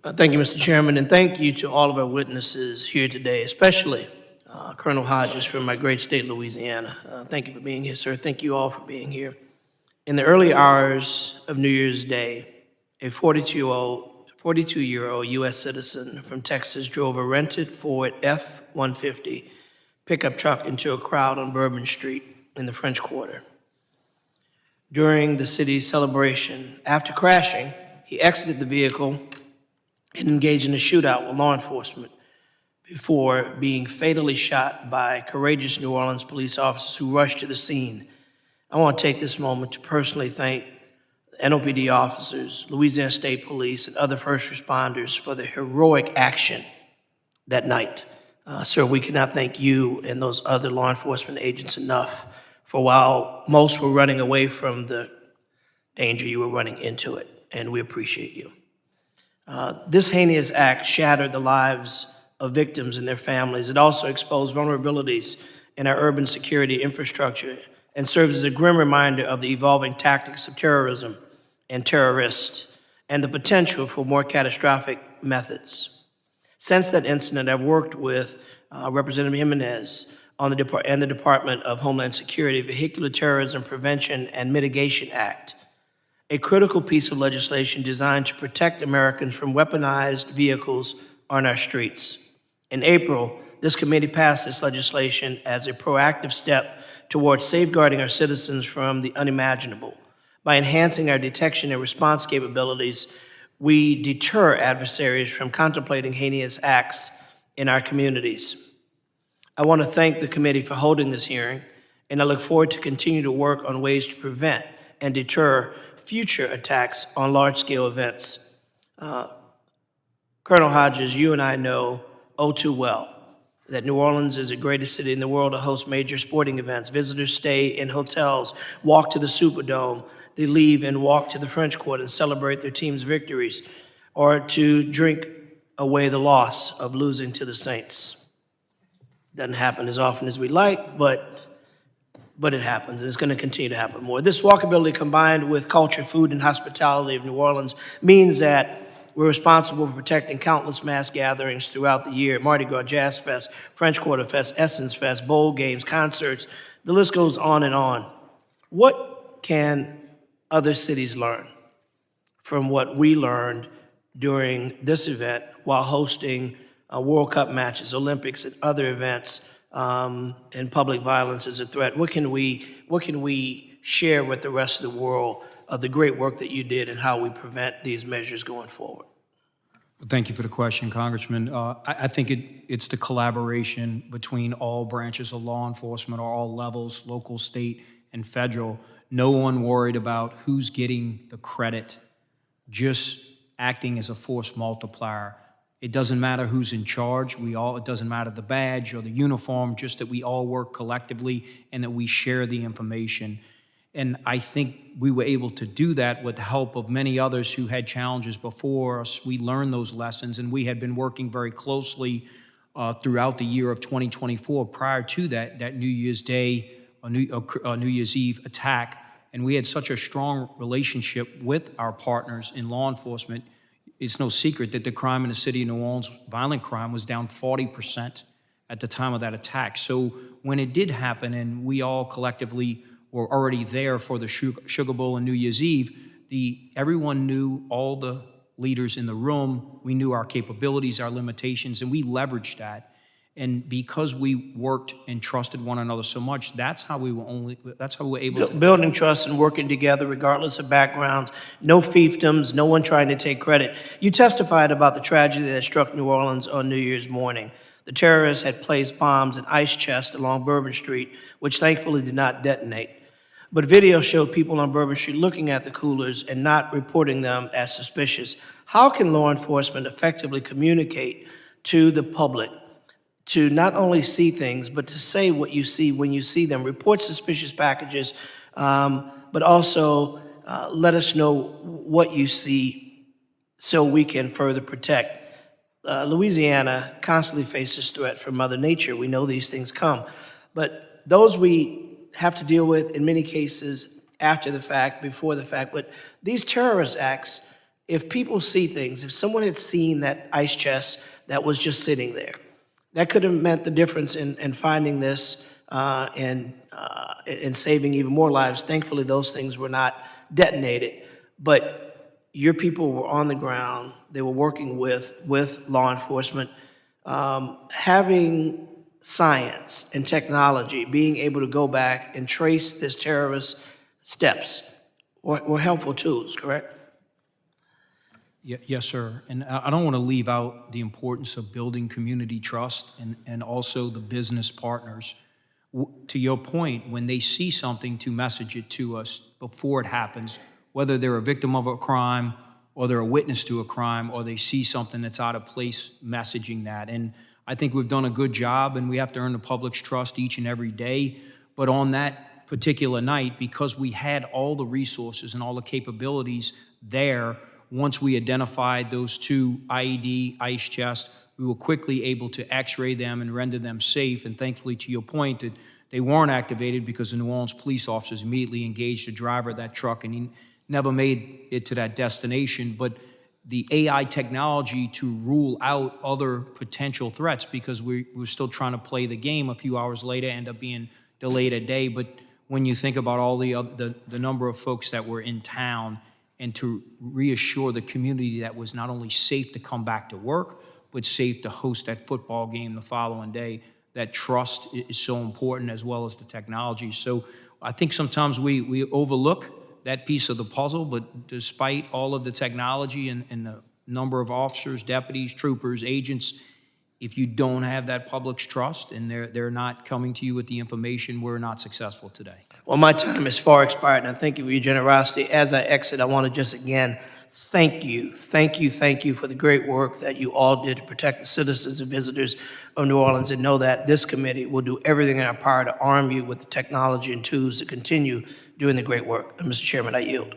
Thank you, Mr. Chairman, and thank you to all of our witnesses here today, especially Colonel Hodges from my great state, Louisiana. Thank you for being here, sir. Thank you all for being here. In the early hours of New Year's Day, a 42-year-old U.S. citizen from Texas drove a rented Ford F-150 pickup truck into a crowd on Bourbon Street in the French Quarter. During the city's celebration, after crashing, he exited the vehicle and engaged in a shootout with law enforcement before being fatally shot by courageous New Orleans police officers who rushed to the scene. I want to take this moment to personally thank NOPD officers, Louisiana State Police, and other first responders for their heroic action that night. Sir, we cannot thank you and those other law enforcement agents enough for while most were running away from the danger, you were running into it, and we appreciate you. This heinous act shattered the lives of victims and their families. It also exposed vulnerabilities in our urban security infrastructure and serves as a grim reminder of the evolving tactics of terrorism and terrorists and the potential for more catastrophic methods. Since that incident, I've worked with Representative Jimenez on the Department of Homeland Security Vehicular Terrorism Prevention and Mitigation Act, a critical piece of legislation designed to protect Americans from weaponized vehicles on our streets. In April, this committee passed this legislation as a proactive step towards safeguarding our citizens from the unimaginable. By enhancing our detection and response capabilities, we deter adversaries from contemplating heinous acts in our communities. I want to thank the committee for holding this hearing, and I look forward to continue to work on ways to prevent and deter future attacks on large-scale events. Colonel Hodges, you and I know oh too well that New Orleans is the greatest city in the world to host major sporting events. Visitors stay in hotels, walk to the Superdome, they leave and walk to the French Quarter and celebrate their team's victories, or to drink away the loss of losing to the Saints. Doesn't happen as often as we like, but it happens, and it's going to continue to happen more. This walkability, combined with culture, food, and hospitality of New Orleans, means that we're responsible for protecting countless mass gatherings throughout the year: Mardi Gras, Jazz Fest, French Quarter Fest, Essence Fest, bowl games, concerts. The list goes on and on. What can other cities learn from what we learned during this event while hosting World Cup matches, Olympics, and other events, and public violence is a threat? What can we share with the rest of the world of the great work that you did and how we prevent these measures going forward? Well, thank you for the question, Congressman. I think it's the collaboration between all branches of law enforcement, or all levels, local, state, and federal. No one worried about who's getting the credit, just acting as a force multiplier. It doesn't matter who's in charge. It doesn't matter the badge or the uniform, just that we all work collectively and that we share the information. And I think we were able to do that with the help of many others who had challenges before us. We learned those lessons, and we had been working very closely throughout the year of 2024 prior to that New Year's Day, New Year's Eve attack. And we had such a strong relationship with our partners in law enforcement. It's no secret that the crime in the city of New Orleans, violent crime, was down 40% at the time of that attack. So when it did happen, and we all collectively were already there for the Sugar Bowl and New Year's Eve, everyone knew, all the leaders in the room, we knew our capabilities, our limitations, and we leveraged that. And because we worked and trusted one another so much, that's how we were able to building trust and working together regardless of backgrounds, no fiefdoms, no one trying to take credit. You testified about the tragedy that struck New Orleans on New Year's morning. The terrorists had placed bombs in ice chests along Bourbon Street, which thankfully did not detonate. But video showed people on Bourbon Street looking at the coolers and not reporting them as suspicious. How can law enforcement effectively communicate to the public to not only see things, but to say what you see when you see them, report suspicious packages, but also let us know what you see so we can further protect? Louisiana constantly faces threat from Mother Nature. We know these things come, but those we have to deal with in many cases after the fact, before the fact. But these terrorist acts, if people see things, if someone had seen that ice chest that was just sitting there, that could have meant the difference in finding this and saving even more lives. Thankfully, those things were not detonated, but your people were on the ground. They were working with law enforcement. Having science and technology, being able to go back and trace this terrorist steps were helpful tools, correct? Yes, sir. And I don't want to leave out the importance of building community trust and also the business partners. To your point, when they see something, to message it to us before it happens, whether they're a victim of a crime or they're a witness to a crime or they see something that's out of place, messaging that. And I think we've done a good job, and we have to earn the public's trust each and every day. But on that particular night, because we had all the resources and all the capabilities there, once we identified those two IED ice chests, we were quickly able to x-ray them and render them safe. And thankfully, to your point, that they weren't activated because the New Orleans police officers immediately engaged the driver of that truck, and he never made it to that destination. But the AI technology to rule out other potential threats, because we were still trying to play the game a few hours later, end up being delayed a day. But when you think about all the number of folks that were in town, and to reassure the community that was not only safe to come back to work, but safe to host that football game the following day, that trust is so important, as well as the technology. So I think sometimes we overlook that piece of the puzzle, but despite all of the technology and the number of officers, deputies, troopers, agents, if you don't have that public's trust and they're not coming to you with the information, we're not successful today. Well, my time is far expired, and I thank you for your generosity. As I exit, I want to just again thank you for the great work that you all did to protect the citizens and visitors of New Orleans, and know that this committee will do everything in our power to arm you with the technology and tools to continue doing the great work. And Mr. Chairman, I yield.